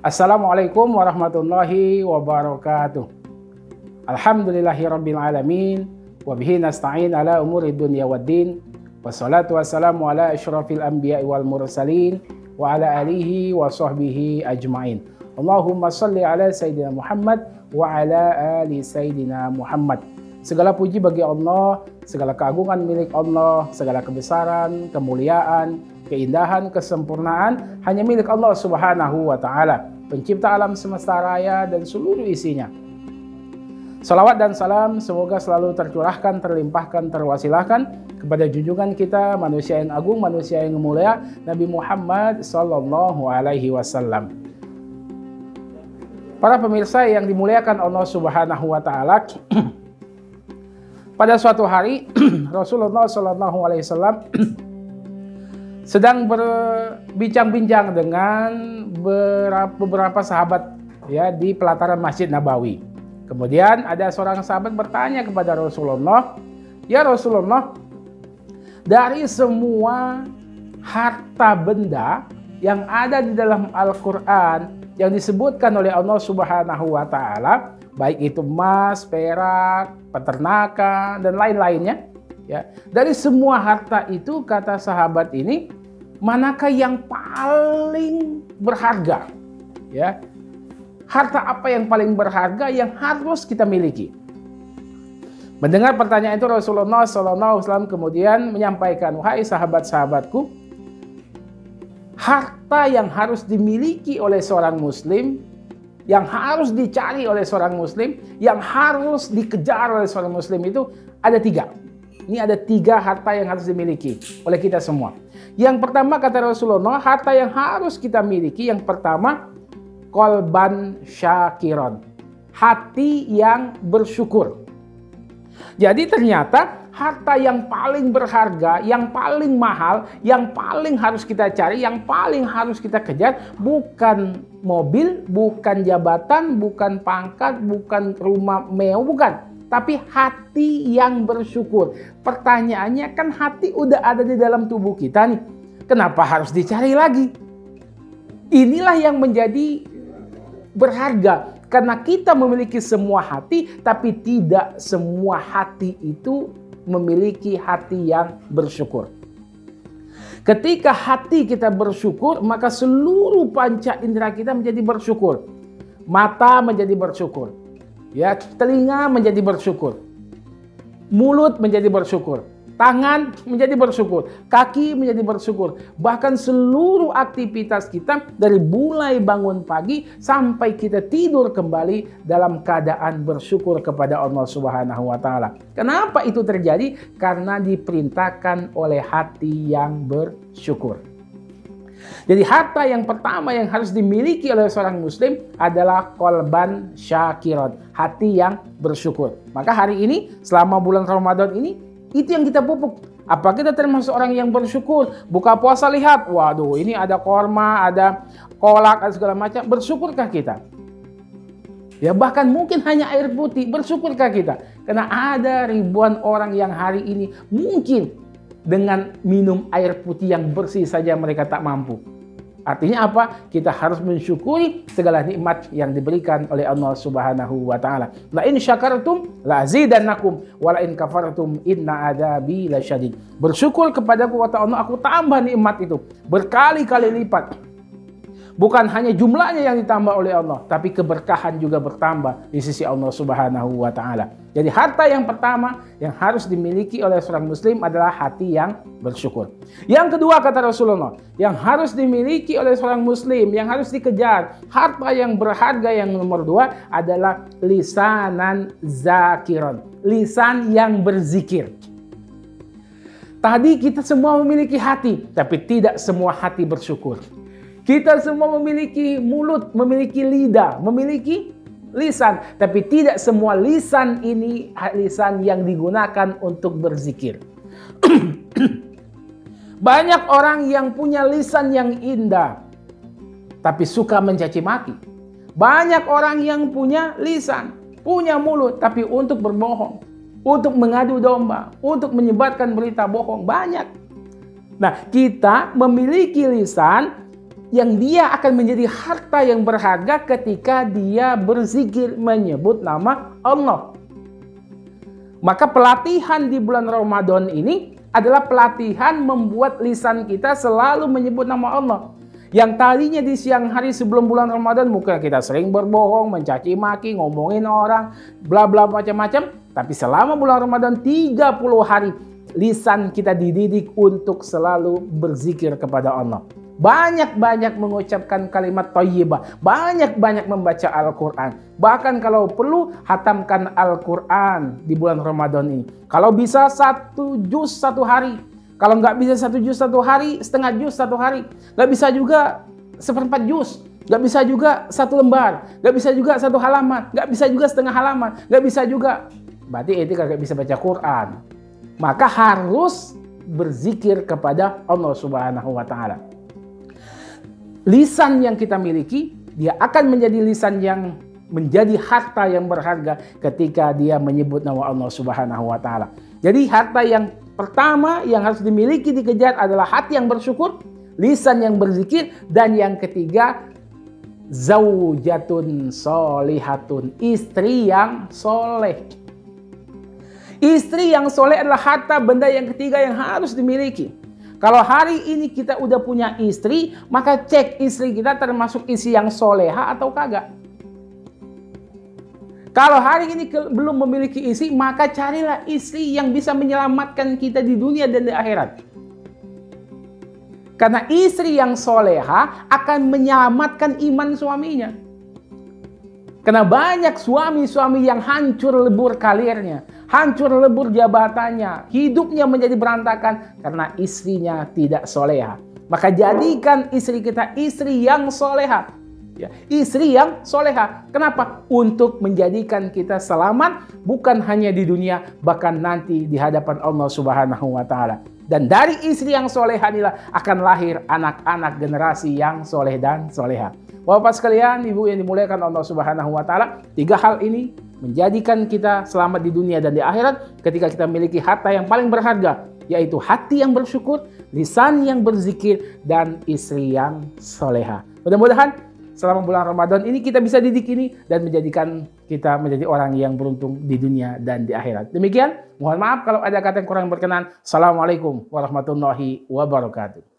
Assalamualaikum warahmatullahi wabarakatuh. Alhamdulillahirabbil alamin wa bihi nasta'in ala umuri dunya waddin. Wassalatu wassalamu ala asyrafil anbiya'i wal mursalin wa ala alihi wa sahbihi ajmain. Allahumma shalli ala sayyidina Muhammad wa ala ali sayyidina Muhammad. Segala puji bagi Allah, segala keagungan milik Allah, segala kebesaran, kemuliaan, keindahan, kesempurnaan hanya milik Allah Subhanahu wa Ta'ala, pencipta alam semesta raya dan seluruh isinya. Salawat dan salam semoga selalu tercurahkan, terlimpahkan, terwasilahkan kepada junjungan kita, manusia yang agung, manusia yang mulia, Nabi Muhammad Sallallahu Alaihi Wasallam. Para pemirsa yang dimuliakan Allah Subhanahu wa Ta'ala, pada suatu hari Rasulullah Sallallahu Alaihi Wasallam sedang berbincang-bincang dengan beberapa sahabat ya di pelataran Masjid Nabawi. Kemudian ada seorang sahabat bertanya kepada Rasulullah, "Ya Rasulullah, dari semua harta benda yang ada di dalam Al-Qur'an yang disebutkan oleh Allah Subhanahu wa Ta'ala, baik itu emas, perak, peternakan dan lain-lainnya, ya. Dari semua harta itu, kata sahabat ini, manakah yang paling berharga? Ya. Harta apa yang paling berharga yang harus kita miliki?" Mendengar pertanyaan itu, Rasulullah SAW kemudian menyampaikan, "Wahai sahabat-sahabatku, harta yang harus dimiliki oleh seorang muslim, yang harus dicari oleh seorang muslim, yang harus dikejar oleh seorang muslim itu ada 3. Ini ada 3 harta yang harus dimiliki oleh kita semua. Yang pertama, kata Rasulullah, harta yang harus kita miliki, yang pertama, qalban syakiron, hati yang bersyukur. Jadi ternyata harta yang paling berharga, yang paling mahal, yang paling harus kita cari, yang paling harus kita kejar, bukan mobil, bukan jabatan, bukan pangkat, bukan rumah mewah, bukan. Tapi hati yang bersyukur. Pertanyaannya, kan hati udah ada di dalam tubuh kita nih. Kenapa harus dicari lagi? Inilah yang menjadi berharga. Karena kita memiliki semua hati, tapi tidak semua hati itu memiliki hati yang bersyukur. Ketika hati kita bersyukur, maka seluruh panca indera kita menjadi bersyukur. Mata menjadi bersyukur. Ya, telinga menjadi bersyukur. Mulut menjadi bersyukur. Tangan menjadi bersyukur. Kaki menjadi bersyukur. Bahkan seluruh aktivitas kita dari mulai bangun pagi sampai kita tidur kembali dalam keadaan bersyukur kepada Allah Subhanahu wa Ta'ala. Kenapa itu terjadi? Karena diperintahkan oleh hati yang bersyukur. Jadi harta yang pertama yang harus dimiliki oleh seorang muslim adalah qalban syakiron, hati yang bersyukur. Maka hari ini selama bulan Ramadan ini itu yang kita pupuk. Apa kita termasuk orang yang bersyukur? Buka puasa lihat, waduh ini ada korma, ada kolak, ada segala macam. Bersyukurkah kita? Ya bahkan mungkin hanya air putih, bersyukurkah kita? Karena ada ribuan orang yang hari ini mungkin dengan minum air putih yang bersih saja mereka tak mampu. Artinya apa? Kita harus mensyukuri segala nikmat yang diberikan oleh Allah Subhanahu wa Ta'ala. La in syakartum la azidannakum wa la in kafartum inna adabi lasyadid. Bersyukur kepadaku, kata Allah, aku tambah nikmat itu berkali-kali lipat. Bukan hanya jumlahnya yang ditambah oleh Allah, tapi keberkahan juga bertambah di sisi Allah Subhanahu wa Ta'ala. Jadi harta yang pertama yang harus dimiliki oleh seorang muslim adalah hati yang bersyukur. Yang kedua, kata Rasulullah, yang harus dimiliki oleh seorang muslim, yang harus dikejar, harta yang berharga yang nomor 2 adalah lisanan zakiron, lisan yang berzikir. Tadi kita semua memiliki hati, tapi tidak semua hati bersyukur. Kita semua memiliki mulut, memiliki lidah, memiliki lisan. Tapi tidak semua lisan ini lisan yang digunakan untuk berzikir. Banyak orang yang punya lisan yang indah, tapi suka mencaci maki. Banyak orang yang punya lisan, punya mulut, tapi untuk berbohong, untuk mengadu domba, untuk menyebarkan berita bohong. Banyak. Nah, kita memiliki lisan yang dia akan menjadi harta yang berharga ketika dia berzikir menyebut nama Allah. Maka pelatihan di bulan Ramadan ini adalah pelatihan membuat lisan kita selalu menyebut nama Allah. Yang tadinya di siang hari sebelum bulan Ramadan mungkin kita sering berbohong, mencaci maki, ngomongin orang, bla bla macam-macam. Tapi selama bulan Ramadan 30 hari lisan kita dididik untuk selalu berzikir kepada Allah. Banyak-banyak mengucapkan kalimat thayyibah, banyak-banyak membaca Al-Quran. Bahkan kalau perlu, hatamkan Al-Quran di bulan Ramadan ini. Kalau bisa 1 juz 1 hari. Kalau nggak bisa 1 juz 1 hari, setengah juz 1 hari. Nggak bisa juga 1/4 juz. Nggak bisa juga 1 lembar. Nggak bisa juga 1 halaman. Nggak bisa juga setengah halaman. Nggak bisa juga. Berarti itu kagak bisa baca Quran. Maka harus berzikir kepada Allah Subhanahu wa Ta'ala. Lisan yang kita miliki, dia akan menjadi lisan yang menjadi harta yang berharga ketika dia menyebut nama Allah Subhanahu wa Ta'ala. Jadi harta yang pertama yang harus dimiliki, dikejar adalah hati yang bersyukur, lisan yang berzikir, dan yang ketiga zaujatun solihatun, istri yang soleh. Istri yang soleh adalah harta benda yang ketiga yang harus dimiliki. Kalau hari ini kita udah punya istri, maka cek istri kita termasuk istri yang soleha atau kagak. Kalau hari ini belum memiliki istri, maka carilah istri yang bisa menyelamatkan kita di dunia dan di akhirat. Karena istri yang soleha akan menyelamatkan iman suaminya. Karena banyak suami-suami yang hancur lebur karirnya, hancur lebur jabatannya, hidupnya menjadi berantakan karena istrinya tidak soleha. Maka jadikan istri kita istri yang soleha. Ya, istri yang soleha. Kenapa? Untuk menjadikan kita selamat bukan hanya di dunia, bahkan nanti di hadapan Allah Subhanahu wa Ta'ala. Dan dari istri yang soleha inilah akan lahir anak-anak generasi yang soleh dan soleha. Bapak sekalian, ibu yang dimuliakan Allah Subhanahu wa Ta'ala, 3 hal ini menjadikan kita selamat di dunia dan di akhirat ketika kita memiliki harta yang paling berharga, yaitu hati yang bersyukur, lisan yang berzikir, dan istri yang soleha. Mudah-mudahan selama bulan Ramadan ini kita bisa didik ini dan menjadikan kita menjadi orang yang beruntung di dunia dan di akhirat. Demikian, mohon maaf kalau ada kata yang kurang berkenan. Assalamualaikum warahmatullahi wabarakatuh.